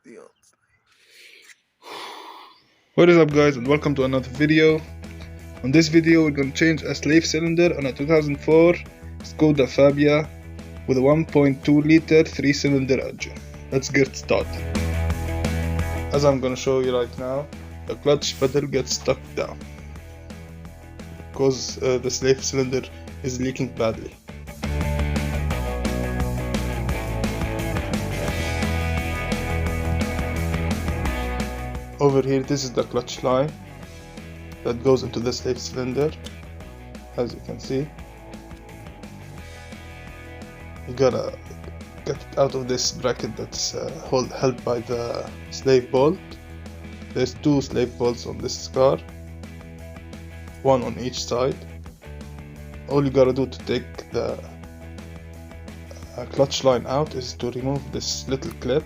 the old. What is up, guys, and welcome to another video. On this video we're going to change a slave cylinder on a 2004 Skoda Fabia with a 1.2 liter 3-cylinder engine. Let's get started. As I'm going to show you right now, the clutch pedal gets stuck down because the slave cylinder is leaking badly. Over here, this is the clutch line that goes into the slave cylinder. As you can see, you gotta get it out of this bracket that's held by the slave bolt. There's two slave bolts on this car, one on each side. All you gotta do to take the clutch line out is to remove this little clip.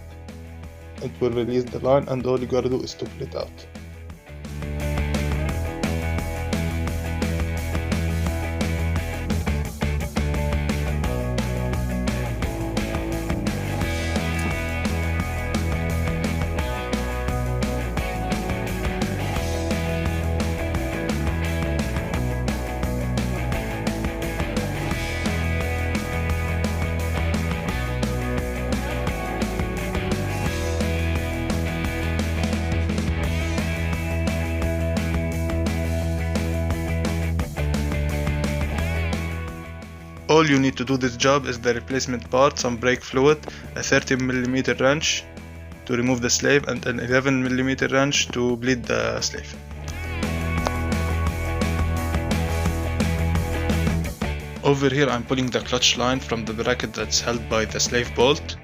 It will release the line, and all you gotta do is to pull it out. All you need to do this job is the replacement part, some brake fluid, a 30mm wrench to remove the slave, and an 11mm wrench to bleed the slave. Over here I'm pulling the clutch line from the bracket that's held by the slave bolt.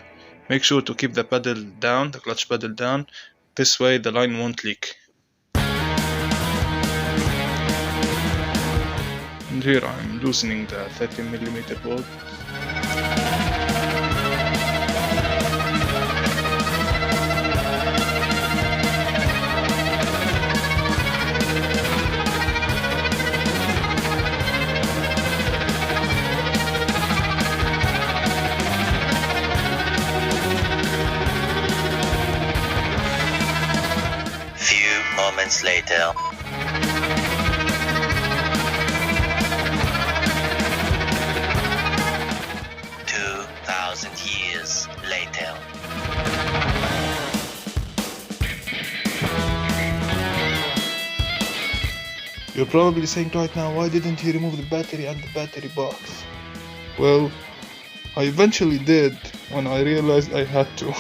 Make sure to keep the pedal down, the clutch pedal down, this way the line won't leak. And here I'm loosening the 30mm bolt. Few moments later. 2,000 years later. You're probably saying right now, why didn't he remove the battery and the battery box? Well, I eventually did when I realized I had to.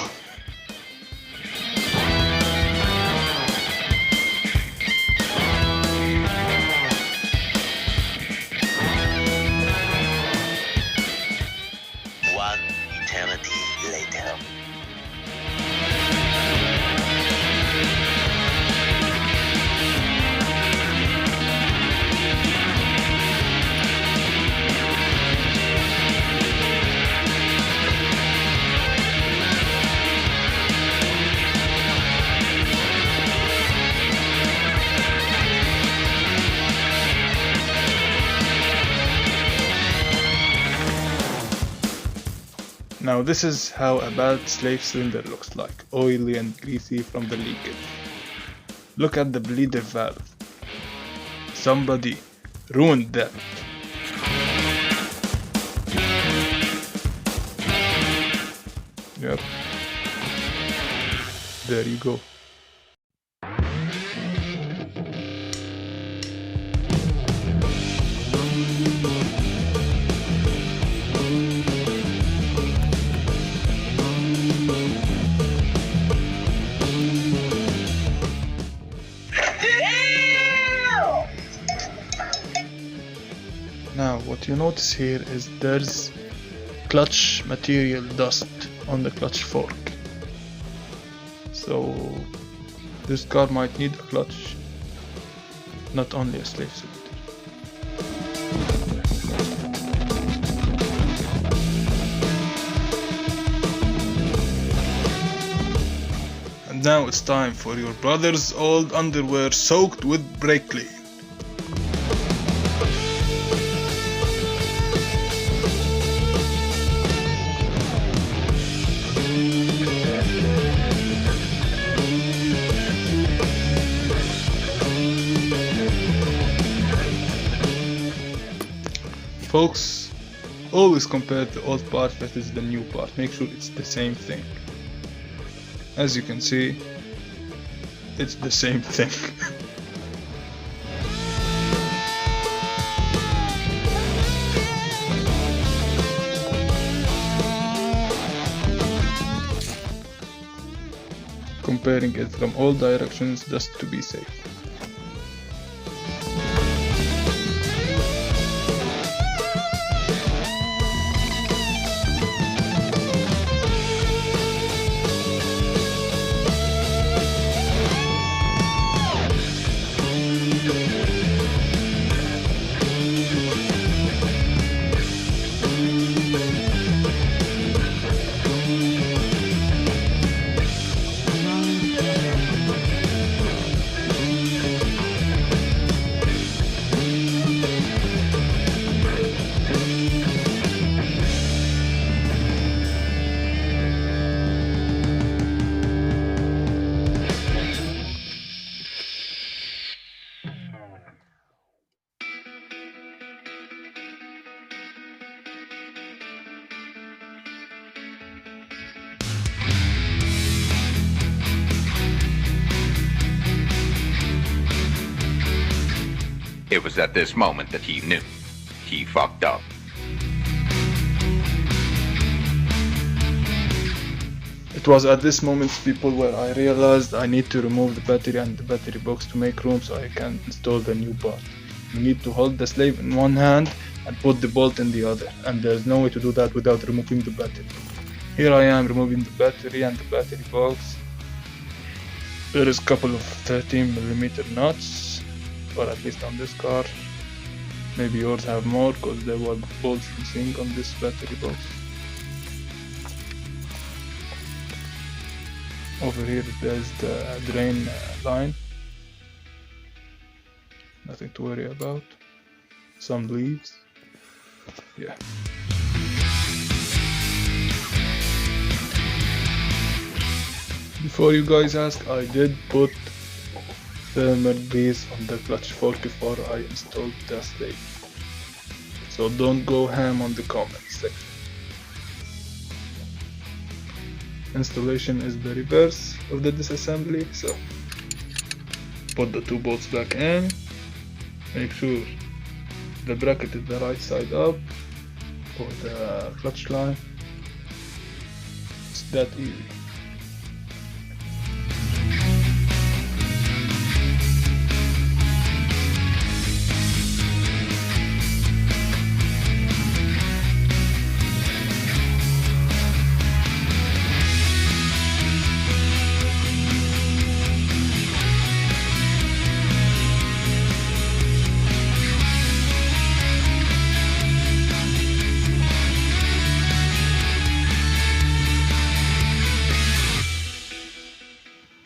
One eternity later. Now this is how a bad slave cylinder looks like, oily and greasy from the leakage. Look at the bleeder valve. Somebody ruined that. Yep. There you go. Now what you notice here is there's clutch material dust on the clutch fork. So this car might need a clutch, not only a slave cylinder. And now it's time for your brother's old underwear soaked with brake clean. Folks, always compare the old part versus the new part. Make sure it's the same thing. As you can see, it's the same thing. Comparing it from all directions just to be safe. It was at this moment that he knew. He fucked up. It was at this moment, people, where I realized I need to remove the battery and the battery box to make room so I can install the new part. You need to hold the slave in one hand and put the bolt in the other, and there's no way to do that without removing the battery. Here I am removing the battery and the battery box. There is a couple of 13mm nuts, or at least on this car. Maybe yours have more because there were bolts missing on this battery box. Over here there's the drain line. Nothing to worry about. Some leaves. Yeah. Before you guys ask, I did put thermal grease on the clutch fork before I installed the slave. So don't go ham on the comments section. Installation is the reverse of the disassembly, so put the two bolts back in. Make sure the bracket is the right side up for the clutch line. It's that easy.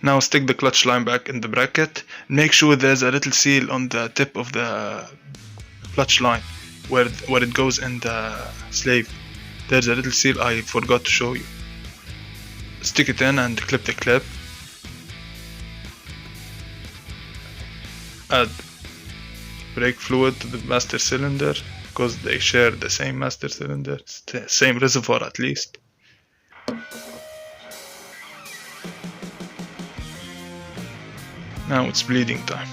Now stick the clutch line back in the bracket. Make sure there's a little seal on the tip of the clutch line where it goes in the slave. There's a little seal I forgot to show you. Stick it in and clip the clip. Add brake fluid to the master cylinder because they share the same master cylinder, same reservoir at least. Now it's bleeding time.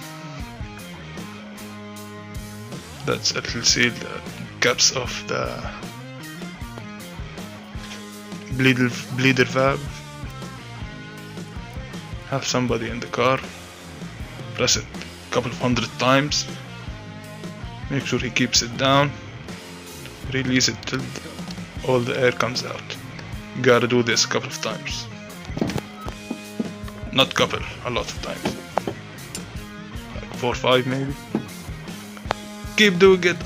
That's a little seal that caps off the bleeder valve. Have somebody in the car press it a couple of 100 times. Make sure he keeps it down. Release it till all the air comes out. You gotta do this a couple of times. Not couple, a lot of times. 4 or 5 maybe. Keep doing it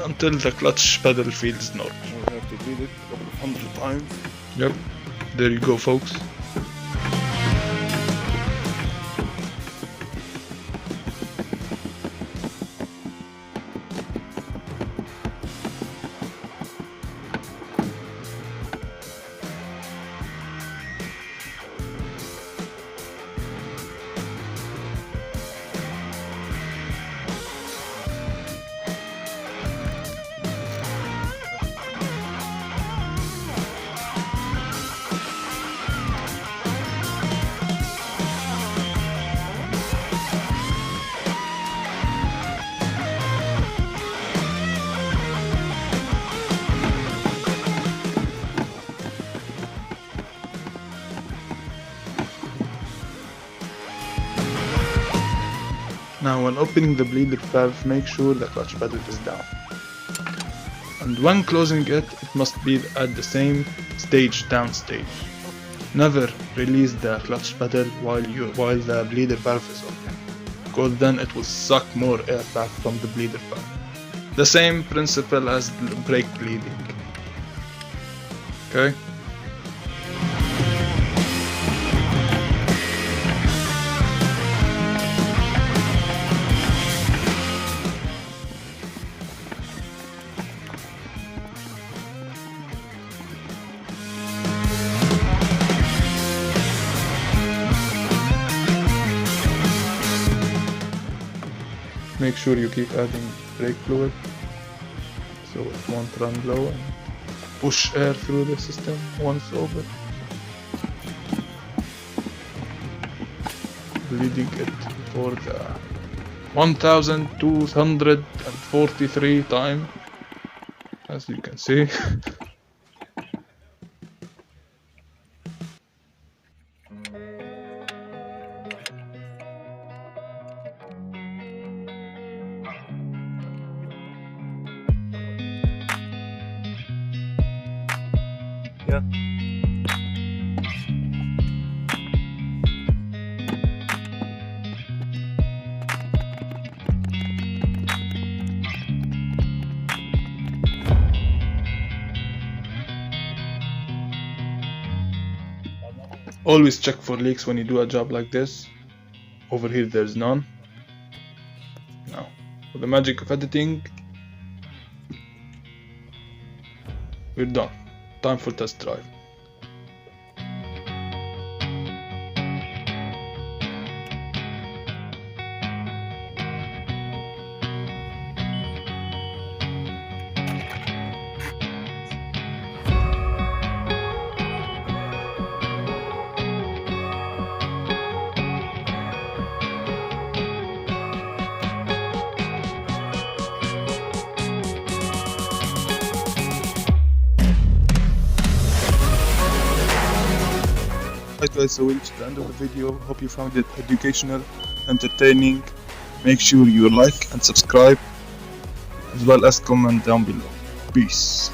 until the clutch pedal feels normal. We have to bleed it a couple of 100 times. Yep, there you go, folks. Now when opening the bleeder valve, make sure the clutch pedal is down. And when closing it, it must be at the same stage, down stage. Never release the clutch pedal while the bleeder valve is open, because then it will suck more air back from the bleeder valve. The same principle as the brake bleeding. Okay? Make sure you keep adding brake fluid so it won't run low and push air through the system once over. Bleeding it for the 1243 time, as you can see. Yeah. Always check for leaks when you do a job like this. Over here there's none. Now, with the magic of editing, we're done. Time for test drive. Alright guys, so we reached the end of the video. Hope you found it educational, entertaining. Make sure you like and subscribe, as well as comment down below. Peace.